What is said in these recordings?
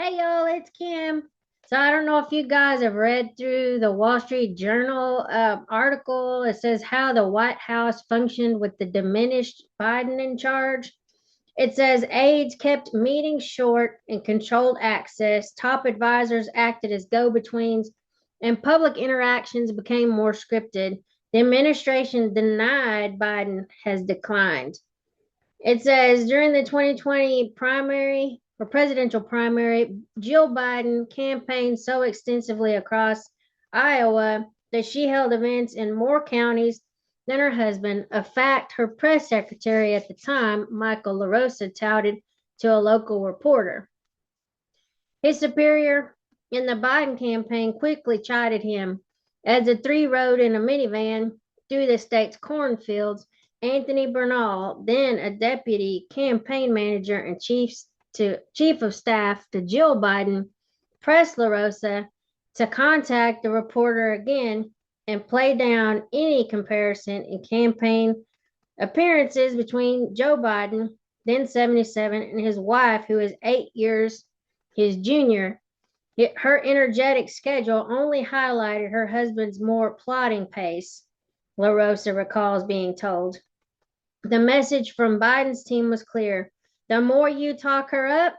Hey y'all, it's Kim. So I don't know if you guys have read through the Wall Street Journal article. It says how the White House functioned with the diminished Biden in charge. It says aides kept meetings short and controlled access. Top advisors acted as go-betweens, and public interactions became more scripted. The administration denied Biden has declined. It says during the 2020 primary or presidential primary, Jill Biden campaigned so extensively across Iowa that she held events in more counties than her husband, a fact her press secretary at the time, Michael LaRosa, touted to a local reporter. His superior in the Biden campaign quickly chided him. As the three rode in a minivan through the state's cornfields, Anthony Bernal, then a deputy campaign manager and chief of staff to Jill Biden, pressed LaRosa to contact the reporter again and play down any comparison in campaign appearances between Joe Biden, then 77, and his wife, who is 8 years his junior. Her energetic schedule only highlighted her husband's more plodding pace, LaRosa recalls being told. The message from Biden's team was clear. The more you talk her up,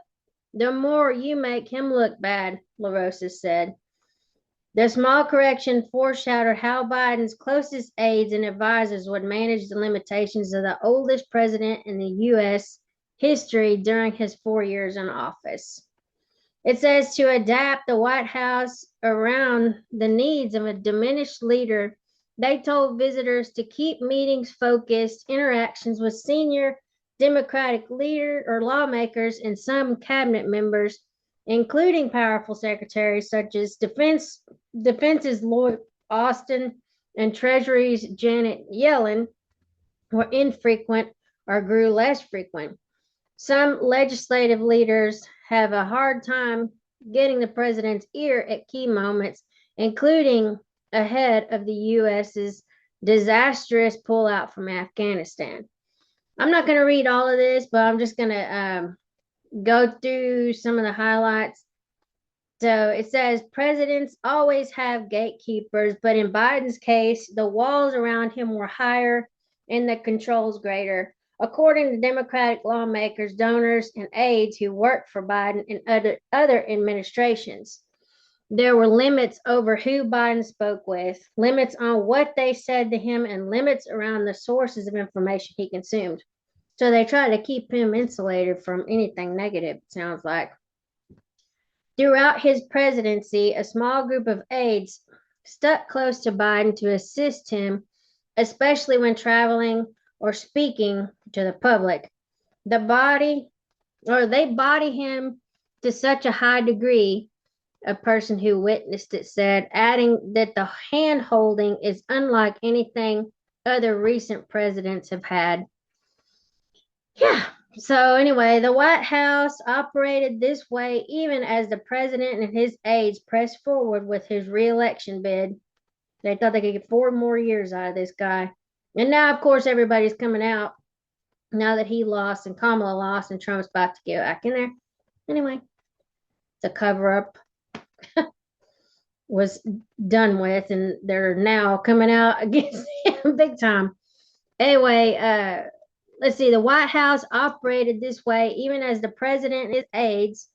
the more you make him look bad, LaRosa said. The small correction foreshadowed how Biden's closest aides and advisors would manage the limitations of the oldest president in the U.S. history during his 4 years in office. It says to adapt the White House around the needs of a diminished leader, they told visitors to keep meetings focused, interactions with senior Democratic leaders or lawmakers and some cabinet members, including powerful secretaries such as Defense's Lloyd Austin and Treasury's Janet Yellen, were infrequent or grew less frequent. Some legislative leaders have a hard time getting the president's ear at key moments, including ahead of the U.S.'s disastrous pullout from Afghanistan. I'm not going to read all of this, but I'm just going to go through some of the highlights. So it says presidents always have gatekeepers, but in Biden's case, the walls around him were higher and the controls greater. According to Democratic lawmakers, donors, and aides who worked for Biden and other administrations, there were limits over who Biden spoke with, limits on what they said to him, and limits around the sources of information he consumed. So they try to keep him insulated from anything negative, it sounds like. Throughout his presidency, a small group of aides stuck close to Biden to assist him, especially when traveling or speaking to the public. They body him to such a high degree, a person who witnessed it said, adding that the hand holding is unlike anything other recent presidents have had. Yeah. So anyway, the White House operated this way even as the president and his aides pressed forward with his reelection bid. They thought they could get 4 more years out of this guy. And now, of course, everybody's coming out now that he lost and Kamala lost and Trump's about to get back in there. Anyway, the cover up was done with, and they're now coming out against him big time. Anyway, let's see. The White House operated this way even as the president and his aides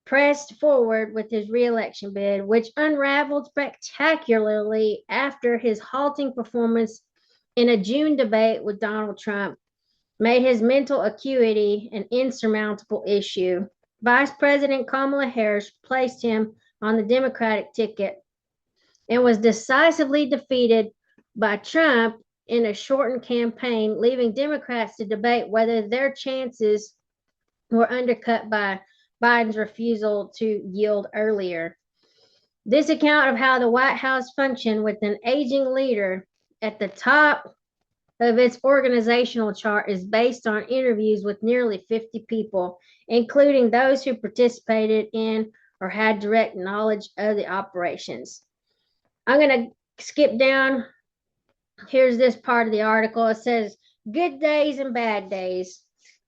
pressed forward with his reelection bid, which unraveled spectacularly after his halting performance in a June debate with Donald Trump made his mental acuity an insurmountable issue. Vice President Kamala Harris placed him on the Democratic ticket and was decisively defeated by Trump in a shortened campaign, leaving Democrats to debate whether their chances were undercut by Biden's refusal to yield earlier. This account of how the White House functioned with an aging leader at the top of its organizational chart is based on interviews with nearly 50 people, including those who participated in or had direct knowledge of the operations. I'm going to skip down. Here's this part of the article. It says, good days and bad days.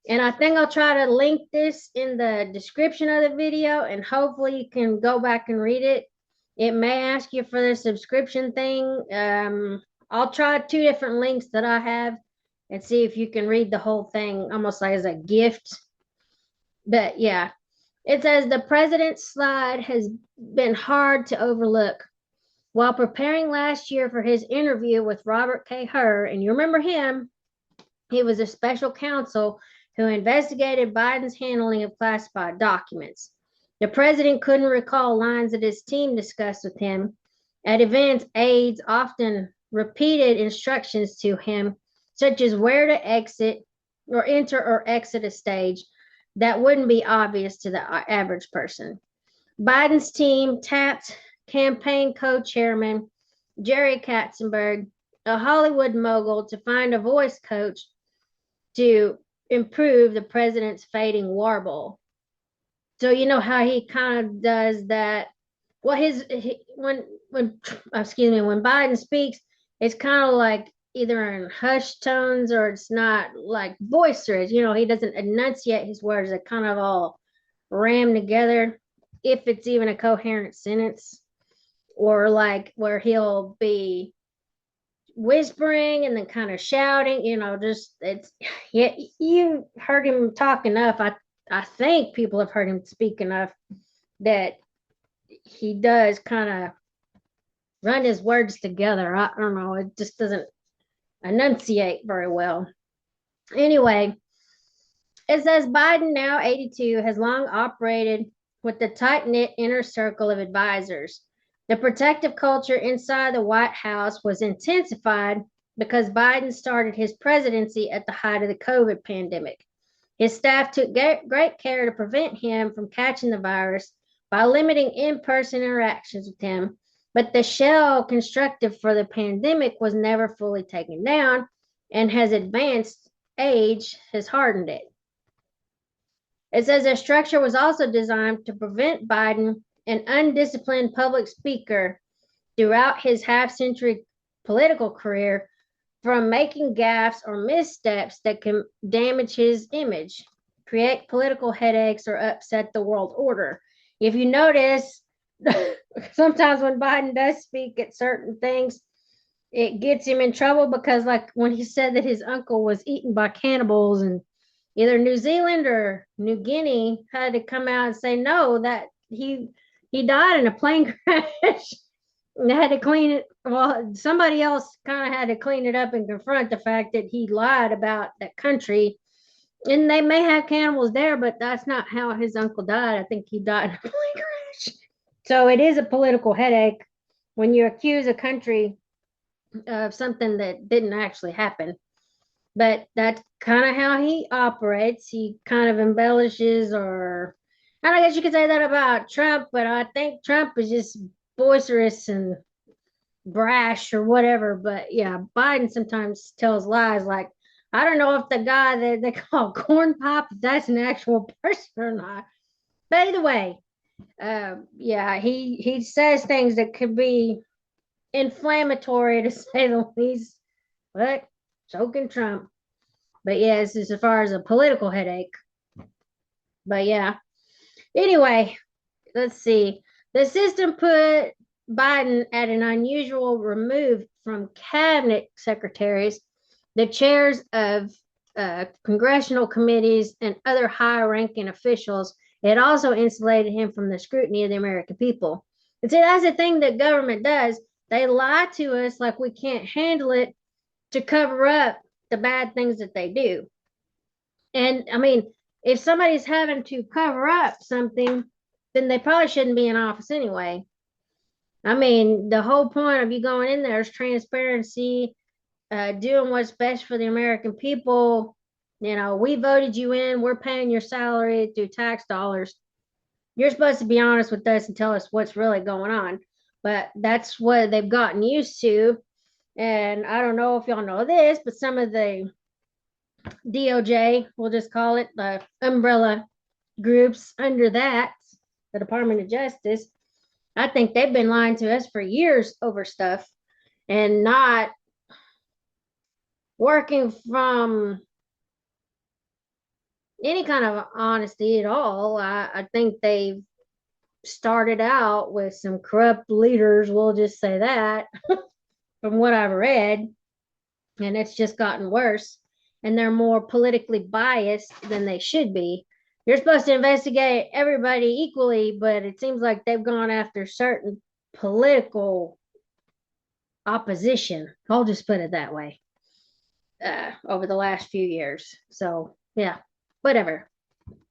And I think I'll try to link this in the description of the video, and hopefully you can go back and read it. It may ask you for the subscription thing. I'll try two different links that I have and see if you can read the whole thing almost like as a gift. But yeah, it says the president's slide has been hard to overlook. While preparing last year for his interview with Robert K. Hur, and you remember him, he was a special counsel who investigated Biden's handling of classified documents. The president couldn't recall lines that his team discussed with him. At events, aides often repeated instructions to him, such as where to exit or enter or exit a stage that wouldn't be obvious to the average person. Biden's team tapped campaign co-chairman Jerry Katzenberg, a Hollywood mogul, to find a voice coach to improve the president's fading warble. So you know how he kind of does that. Well, when Biden speaks, it's kind of like either in hushed tones or it's not like boisterous. You know, he doesn't enunciate his words; they're kind of all rammed together, if it's even a coherent sentence, or like where he'll be whispering and then kind of shouting, just it's yeah, you heard him talk enough. I think people have heard him speak enough that he does kind of run his words together. I don't know, it just doesn't enunciate very well. Anyway, it says Biden, now 82, has long operated with the tight-knit inner circle of advisors. The protective culture inside the White House was intensified because Biden started his presidency at the height of the COVID pandemic. His staff took great care to prevent him from catching the virus by limiting in-person interactions with him, but the shell constructed for the pandemic was never fully taken down, and his advanced age has hardened it. It says their structure was also designed to prevent Biden, an undisciplined public speaker throughout his half-century political career, from making gaffes or missteps that can damage his image, create political headaches, or upset the world order. If you notice, sometimes when Biden does speak at certain things, it gets him in trouble because, like when he said that his uncle was eaten by cannibals, and either New Zealand or New Guinea had to come out and say no, that he died in a plane crash. And they had to clean it. Well, somebody else kind of had to clean it up and confront the fact that he lied about that country. And they may have cannibals there, but that's not how his uncle died. I think he died in a plane crash. So it is a political headache when you accuse a country of something that didn't actually happen. But that's kind of how he operates. He kind of embellishes, or and I guess you could say that about Trump, but I think Trump is just boisterous and brash or whatever. But yeah, Biden sometimes tells lies. Like, I don't know if the guy that they call corn pop, if that's an actual person or not. But either way, yeah, he says things that could be inflammatory to say the least. But so can Trump. But yeah, this is as far as a political headache. But yeah. Anyway, let's see. The system put Biden at an unusual remove from cabinet secretaries, the chairs of congressional committees, and other high ranking officials. It also insulated him from the scrutiny of the American people. And see, that's the thing that government does. They lie to us like we can't handle it to cover up the bad things that they do. And I mean, if somebody's having to cover up something, then they probably shouldn't be in office anyway. I mean, the whole point of you going in there is transparency, doing what's best for the American people. You know, we voted you in, we're paying your salary through tax dollars. You're supposed to be honest with us and tell us what's really going on. But that's what they've gotten used to. And I don't know if y'all know this, but some of the DOJ, we'll just call it the umbrella groups under that, the Department of Justice, I think they've been lying to us for years over stuff and not working from any kind of honesty at all. I think they've started out with some corrupt leaders, we'll just say that, from what I've read, and it's just gotten worse. And they're more politically biased than they should be. You're supposed to investigate everybody equally, but it seems like they've gone after certain political opposition. I'll just put it that way. Over the last few years. So, yeah, whatever.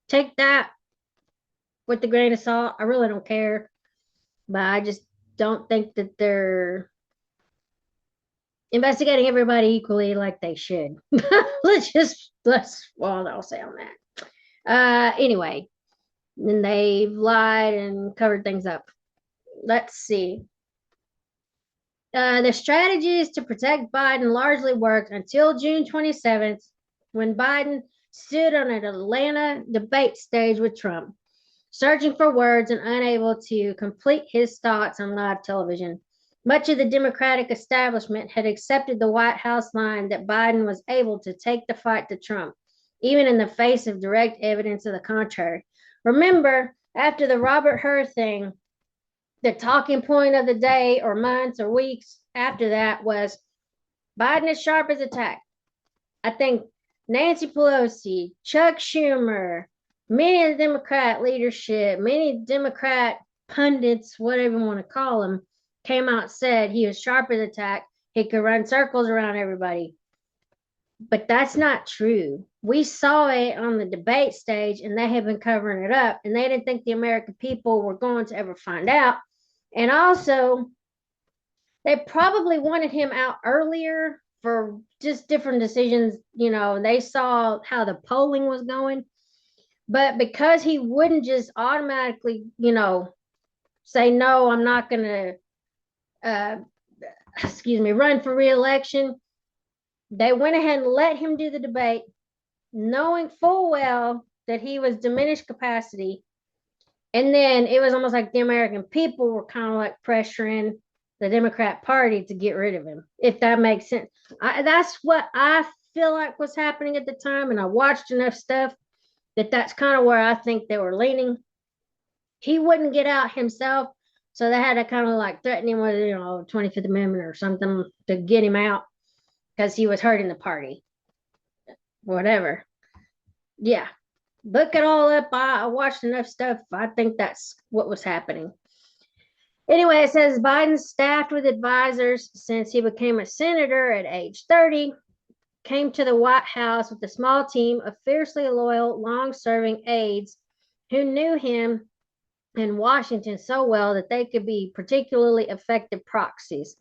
Take that with a grain of salt. I really don't care, but I just don't think that they're investigating everybody equally like they should. Well, I'll say on that. Anyway, then they've lied and covered things up. Let's see. The strategies to protect Biden largely worked until June 27th, when Biden stood on an Atlanta debate stage with Trump, searching for words and unable to complete his thoughts on live television. Much of the Democratic establishment had accepted the White House line that Biden was able to take the fight to Trump, even in the face of direct evidence of the contrary. Remember, after the Robert Hur thing, the talking point of the day or months or weeks after that was Biden is sharp as a tack. I think Nancy Pelosi, Chuck Schumer, many of the Democrat leadership, many Democrat pundits, whatever you want to call them, came out and said he was sharp as a tack. He could run circles around everybody. But that's not true. We saw it on the debate stage, and they have been covering it up, and they didn't think the American people were going to ever find out. And also, they probably wanted him out earlier for just different decisions. You know, they saw how the polling was going. But because he wouldn't just automatically, say, no, I'm not going to, run for reelection, they went ahead and let him do the debate, knowing full well that he was diminished capacity. And then it was almost like the American people were kind of like pressuring the Democrat Party to get rid of him, if that makes sense. That's what I feel like was happening at the time. And I watched enough stuff that's kind of where I think they were leaning. He wouldn't get out himself. So they had to kind of like threaten him with, 25th Amendment or something to get him out because he was hurting the party. Whatever. Yeah. Look it all up. I watched enough stuff. I think that's what was happening. Anyway, it says Biden staffed with advisors since he became a senator at age 30, came to the White House with a small team of fiercely loyal, long-serving aides who knew him in Washington so well that they could be particularly effective proxies.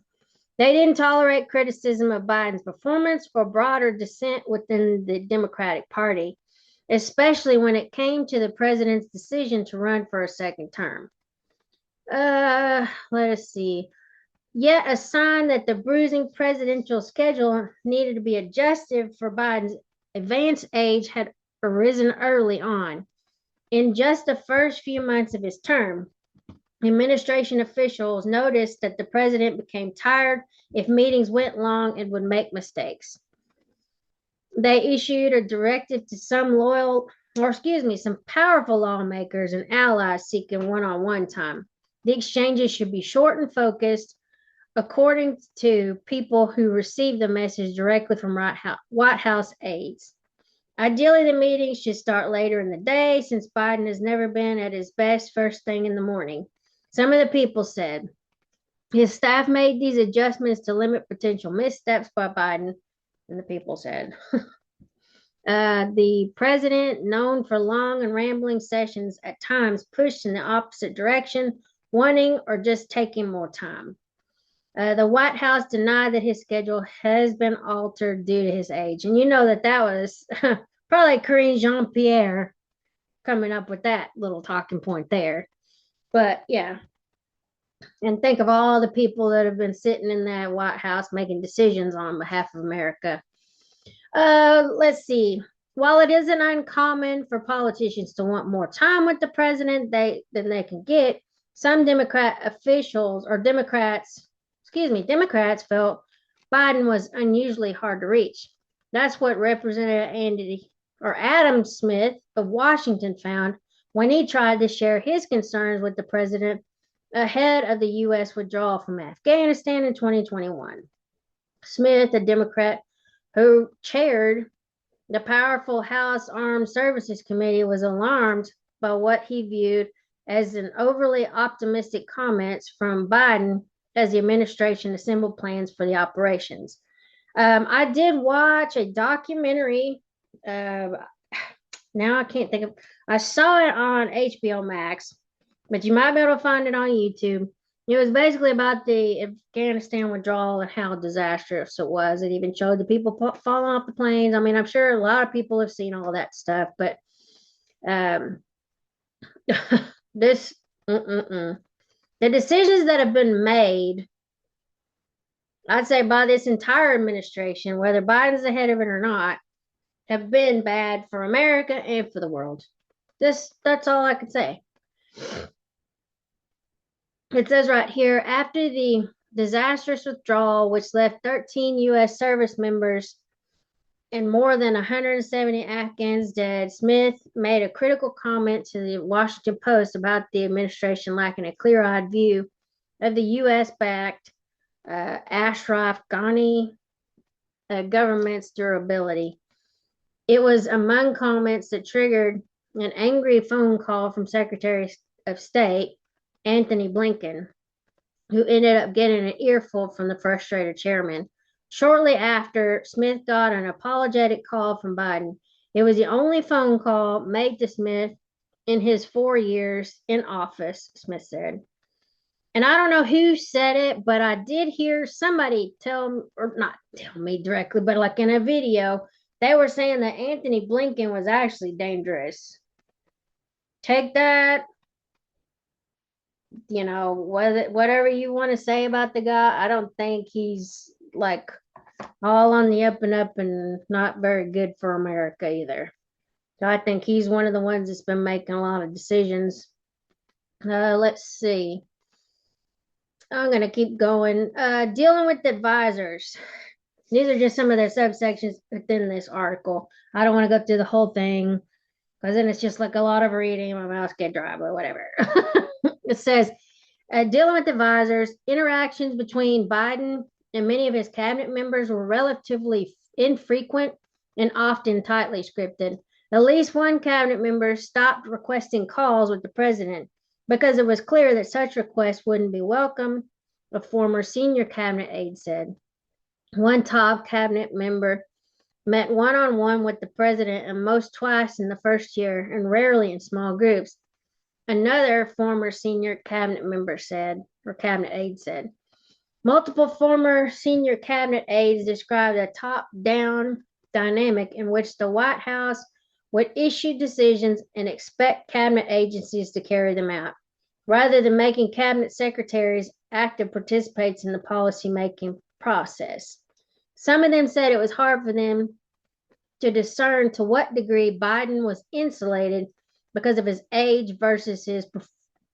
They didn't tolerate criticism of Biden's performance or broader dissent within the Democratic Party, especially when it came to the president's decision to run for a second term. Let us see. Yet a sign that the bruising presidential schedule needed to be adjusted for Biden's advanced age had arisen early on. In just the first few months of his term, administration officials noticed that the president became tired if meetings went long and would make mistakes. They issued a directive to some powerful lawmakers and allies seeking one-on-one time. The exchanges should be short and focused, according to people who received the message directly from White House aides. Ideally, the meetings should start later in the day, since Biden has never been at his best first thing in the morning. Some of the people said his staff made these adjustments to limit potential missteps by Biden, and the people said. The president, known for long and rambling sessions, at times pushed in the opposite direction, wanting or just taking more time. The White House denied that his schedule has been altered due to his age. And you know that was probably Karine Jean-Pierre coming up with that little talking point there. But yeah. And think of all the people that have been sitting in that White House making decisions on behalf of America. Let's see. While it isn't uncommon for politicians to want more time with the president than they can get, some Democrats felt Biden was unusually hard to reach. That's what Representative or Adam Smith of Washington found when he tried to share his concerns with the president ahead of the U.S. withdrawal from Afghanistan in 2021. Smith, a Democrat who chaired the powerful House Armed Services Committee, was alarmed by what he viewed as an overly optimistic comments from Biden as the administration assembled plans for the operations. I did watch a documentary. Uh, Now I can't think of. I saw it on HBO Max, but you might be able to find it on YouTube. It was basically about the Afghanistan withdrawal and how disastrous it was. It even showed the people falling off the planes. I mean, I'm sure a lot of people have seen all that stuff, but um, this, the decisions that have been made, I'd say by this entire administration, whether Biden's the head of it or not, have been bad for America and for the world. That's all I can say. It says right here, after the disastrous withdrawal, which left 13 U.S. service members and more than 170 Afghans dead, Smith made a critical comment to the Washington Post about the administration lacking a clear-eyed view of the U.S.-backed Ashraf Ghani government's durability. It was among comments that triggered an angry phone call from Secretary of State Anthony Blinken, who ended up getting an earful from the frustrated chairman. Shortly after, Smith got an apologetic call from Biden. It was the only phone call made to Smith in his 4 years in office, Smith said. And I don't know who said it, but I did hear somebody tell, or not tell me directly, but like in a video, they were saying that Anthony Blinken was actually dangerous. Take that, whatever you want to say about the guy. I don't think he's like all on the up and up and not very good for America either. So I think he's one of the ones that's been making a lot of decisions. Let's see. I'm going to keep going. Dealing with advisors. These are just some of the subsections within this article. I don't want to go through the whole thing because then it's just like a lot of reading. My mouth get dry, but whatever. It says, dealing with advisors, interactions between Biden and many of his cabinet members were relatively infrequent and often tightly scripted. At least one cabinet member stopped requesting calls with the president because it was clear that such requests wouldn't be welcome, a former senior cabinet aide said. One top cabinet member met one-on-one with the president and most twice in the first year and rarely in small groups. Another former senior cabinet member said, or cabinet aide said. Multiple former senior cabinet aides described a top-down dynamic in which the White House would issue decisions and expect cabinet agencies to carry them out, rather than making cabinet secretaries active participants in the policy-making process. Some of them said it was hard for them to discern to what degree Biden was insulated because of his age versus his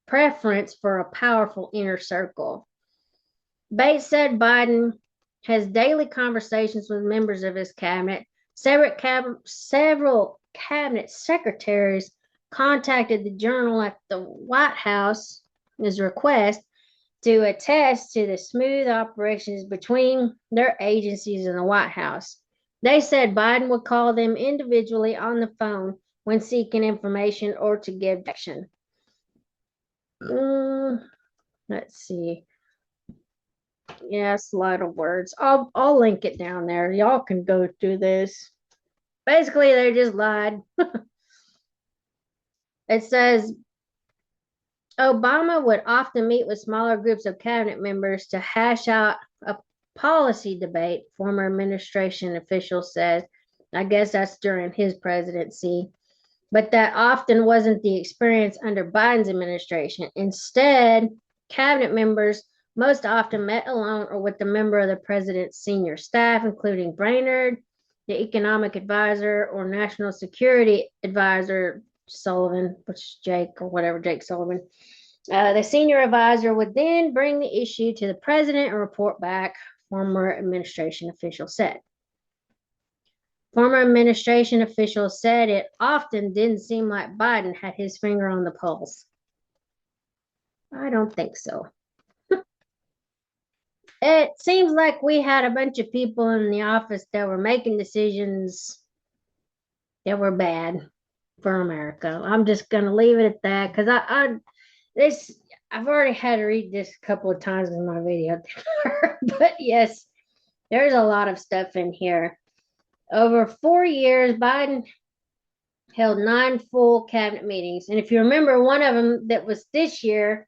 preference for a powerful inner circle. Bates said Biden has daily conversations with members of his cabinet. Several cabinet secretaries contacted the Journal at the White House as a request to attest to the smooth operations between their agencies and the White House. They said Biden would call them individually on the phone when seeking information or to give direction. Let's see. Yeah, it's a lot of words. I'll link it down there. Y'all can go through this. Basically, they just lied. It says Obama would often meet with smaller groups of cabinet members to hash out a policy debate, former administration officials said. I guess that's during his presidency. But that often wasn't the experience under Biden's administration. Instead, cabinet members most often met alone or with a member of the president's senior staff, including Brainerd, the economic advisor, or national security advisor, Sullivan, which is Jake or whatever, Jake Sullivan. The senior advisor would then bring the issue to the president and report back, former administration official said. Former administration officials said it often didn't seem like Biden had his finger on the pulse. I don't think so. It seems like we had a bunch of people in the office that were making decisions that were bad for America. I'm just gonna leave it at that because this I've already had to read this a couple of times in my video, but yes, there's a lot of stuff in here. Over 4 years, Biden held 9 full cabinet meetings, and if you remember, one of them that was this year,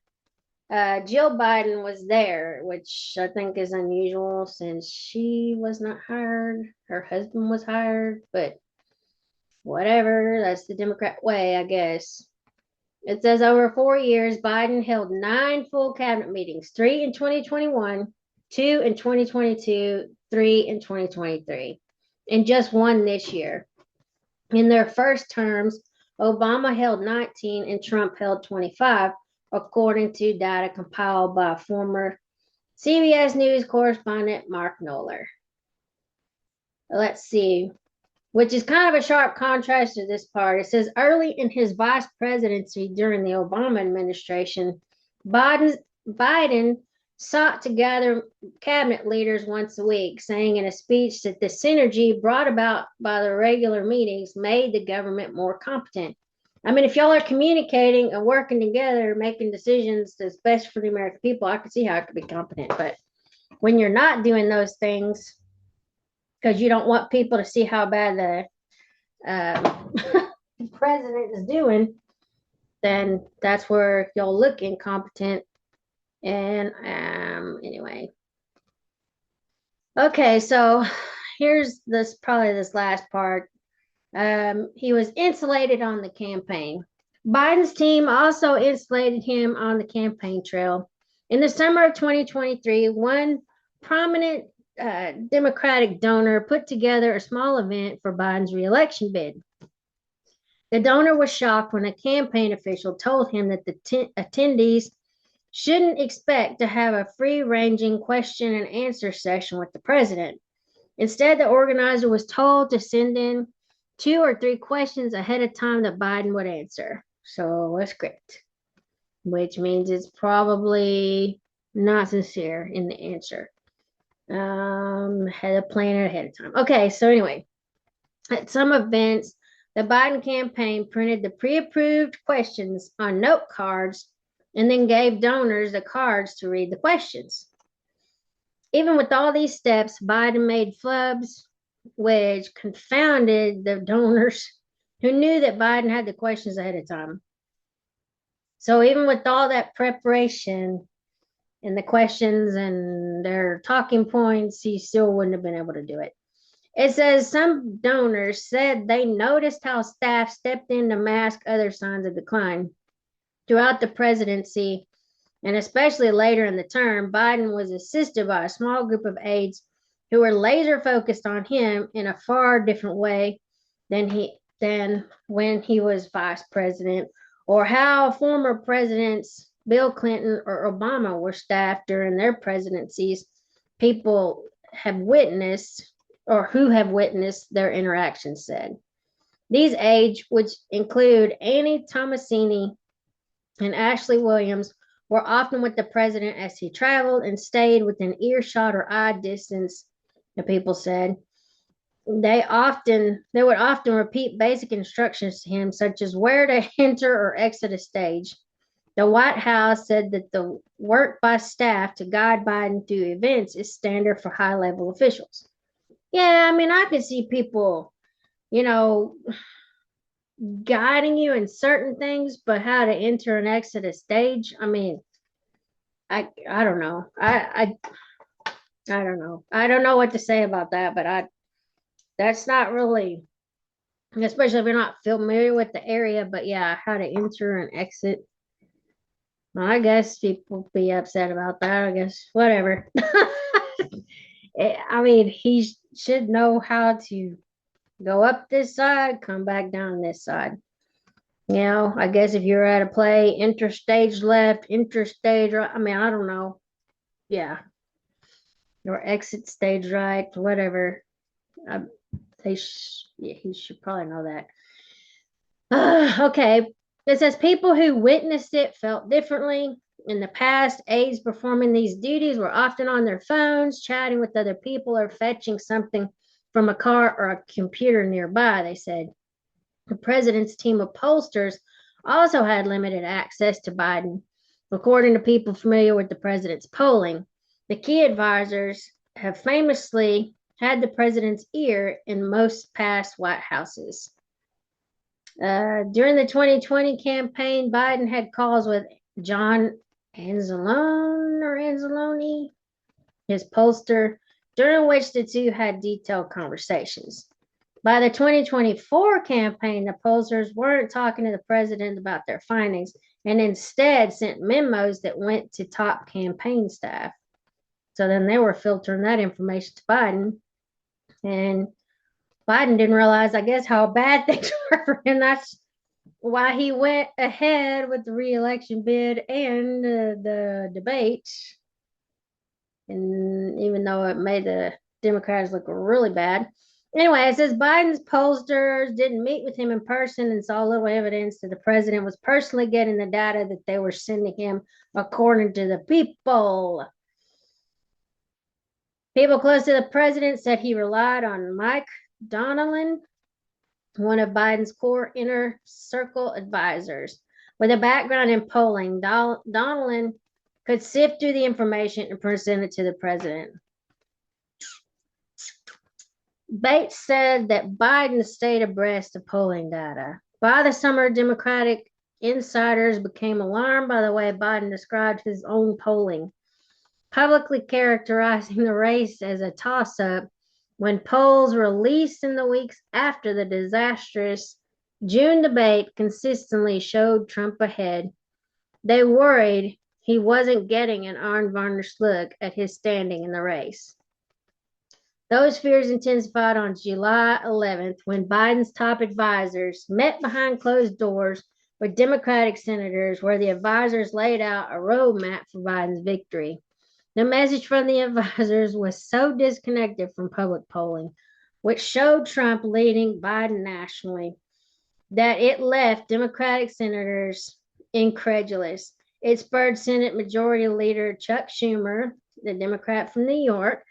Jill Biden was there, which I think is unusual since she was not hired. Her husband was hired, but whatever, that's the Democrat way, I guess. It says over 4 years, Biden held 9 full cabinet meetings, 3 in 2021, 2 in 2022, 3 in 2023, and just one this year. In their first terms, Obama held 19 and Trump held 25, according to data compiled by former CBS News correspondent Mark Knoller. Let's see, which is kind of a sharp contrast to this part. It says early in his vice presidency during the Obama administration, Biden sought to gather cabinet leaders once a week, saying in a speech that the synergy brought about by the regular meetings made the government more competent. I mean, if y'all are communicating and working together, making decisions that's best for the American people, I can see how it could be competent. But when you're not doing those things, because you don't want people to see how bad the president is doing, then that's where you'll look incompetent. And anyway, okay, so here's this last part. He was insulated on the campaign. Biden's team also insulated him on the campaign trail. In the summer of 2023, one prominent Democratic donor put together a small event for Biden's reelection bid. The donor was shocked when a campaign official told him that the attendees shouldn't expect to have a free-ranging question and answer session with the president. Instead, the organizer was told to send in 2 or 3 questions ahead of time that Biden would answer. So a script, which means it's probably not sincere in the answer. Had a plan ahead of time. Okay, so anyway, at some events, the Biden campaign printed the pre-approved questions on note cards and then gave donors the cards to read the questions. Even with all these steps, Biden made flubs, which confounded the donors who knew that Biden had the questions ahead of time. So even with all that preparation and the questions and their talking points, he still wouldn't have been able to do it. It says some donors said they noticed how staff stepped in to mask other signs of decline. Throughout the presidency, and especially later in the term, Biden was assisted by a small group of aides who were laser focused on him in a far different way than when he was vice president, or how former presidents Bill Clinton or Obama were staffed during their presidencies. People have witnessed or who have witnessed their interactions said. These aides, which include Annie Tomasini and Ashley Williams, were often with the president as he traveled and stayed within earshot or eye distance, the people said. They would often repeat basic instructions to him, such as where to enter or exit a stage. The White House said that the work by staff to guide Biden through events is standard for high-level officials. Yeah, I mean, I could see people, guiding you in certain things, but how to enter and exit a stage, I mean, I don't know. I don't know. I don't know what to say about that, but that's not really, especially if you're not familiar with the area, but yeah, how to enter and exit. Well, I guess people be upset about that. I guess whatever. I mean, he should know how to go up this side, come back down this side. I guess if you're at a play, interstage left, interstage right. I mean, I don't know. Yeah. Or exit stage right, whatever. Yeah, he should probably know that. Okay. It says people who witnessed it felt differently. In the past, aides performing these duties were often on their phones, chatting with other people, or fetching something from a car or a computer nearby, they said. The president's team of pollsters also had limited access to Biden. According to people familiar with the president's polling, the key advisors have famously had the president's ear in most past White Houses. During the 2020 campaign, Biden had calls with John Anzalone, his pollster, during which the two had detailed conversations. By the 2024 campaign, the pollsters weren't talking to the president about their findings and instead sent memos that went to top campaign staff. So then they were filtering that information to Biden. And Biden didn't realize, I guess, how bad things were for him. That's why he went ahead with the re-election bid and the debate. And even though it made the Democrats look really bad. Anyway, it says Biden's pollsters didn't meet with him in person and saw little evidence that the president was personally getting the data that they were sending him, according to the people. People close to the president said he relied on Mike Donnellan, one of Biden's core inner circle advisors. With a background in polling, Donnellan could sift through the information and present it to the president. Bates said that Biden stayed abreast of polling data. By the summer, Democratic insiders became alarmed by the way Biden described his own polling, publicly characterizing the race as a toss-up. When polls released in the weeks after the disastrous June debate consistently showed Trump ahead, they worried he wasn't getting an unvarnished look at his standing in the race. Those fears intensified on July 11th when Biden's top advisors met behind closed doors with Democratic senators, where the advisors laid out a roadmap for Biden's victory. The message from the advisors was so disconnected from public polling, which showed Trump leading Biden nationally, that it left Democratic senators incredulous. It spurred Senate Majority Leader Chuck Schumer, the Democrat from New York,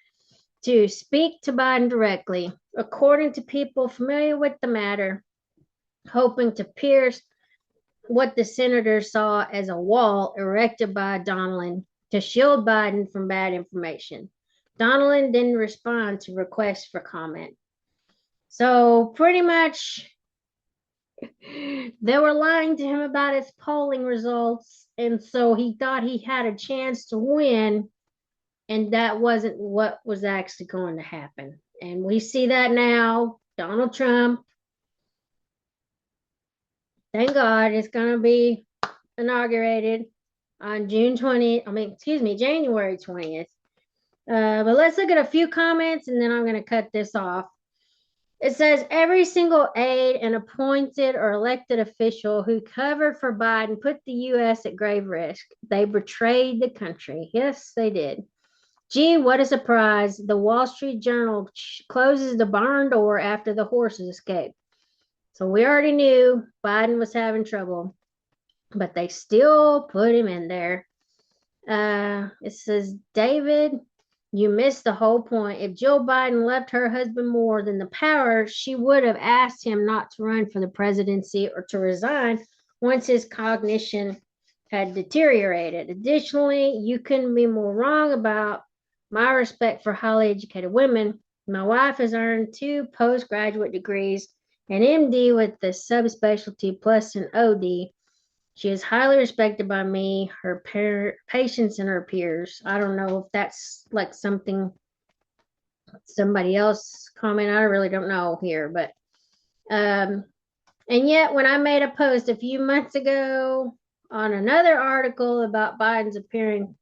to speak to Biden directly, according to people familiar with the matter, hoping to pierce what the senators saw as a wall erected by Donnellan to shield Biden from bad information. Donnellan didn't respond to requests for comment. So pretty much they were lying to him about his polling results, and so he thought he had a chance to win, and that wasn't what was actually going to happen. And we see that now. Donald Trump, thank God, is going to be inaugurated on January 20th. But let's look at a few comments and then I'm going to cut this off. It says every single aide and appointed or elected official who covered for Biden put the U.S. at grave risk. They betrayed the country. Yes, they did. Gee, what a surprise. The Wall Street Journal closes the barn door after the horses escaped. So we already knew Biden was having trouble, but they still put him in there. It says, David, you missed the whole point. If Joe Biden loved her husband more than the power, she would have asked him not to run for the presidency or to resign once his cognition had deteriorated. Additionally, you couldn't be more wrong about my respect for highly educated women. My wife has earned 2 postgraduate degrees, an MD with the subspecialty plus an OD. She is highly respected by me, her patients, and her peers. I don't know if that's like something somebody else comment. I really don't know here, but and yet when I made a post a few months ago on another article about Biden's apparent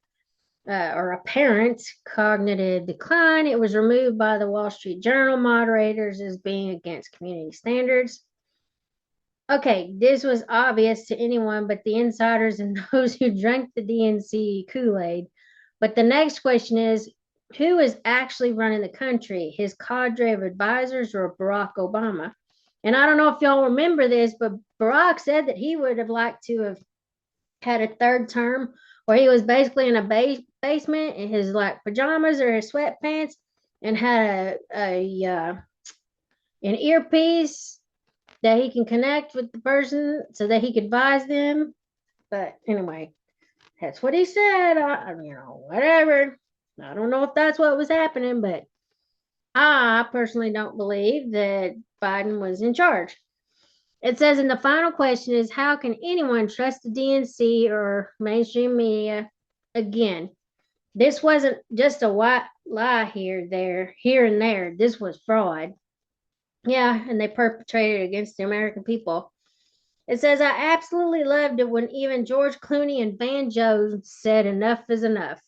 cognitive decline, it was removed by the Wall Street Journal moderators as being against community standards. Okay, this was obvious to anyone but the insiders and those who drank the DNC Kool-Aid. But the next question is, who is actually running the country, his cadre of advisors or Barack Obama. And I don't know if y'all remember this, but Barack said that he would have liked to have had a third term where he was basically in a basement in his like pajamas or his sweatpants and had an earpiece that he can connect with the person so that he could advise them. But anyway, that's what he said. Whatever. I don't know if that's what was happening, but I personally don't believe that Biden was in charge. It says in the final question is how can anyone trust the DNC or mainstream media again? This wasn't just a white lie here and there. This was fraud. Yeah, and they perpetrated it against the American people. It says I absolutely loved it when even George Clooney and Van Jones said enough is enough.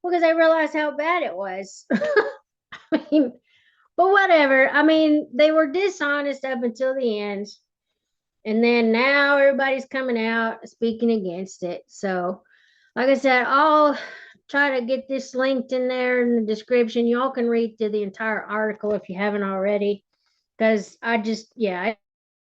Because they realized how bad it was. I mean, but whatever. I mean, they were dishonest up until the end. And then now everybody's coming out speaking against it. So, like I said, I'll try to get this linked in there in the description. Y'all can read through the entire article if you haven't already. Because I just, yeah,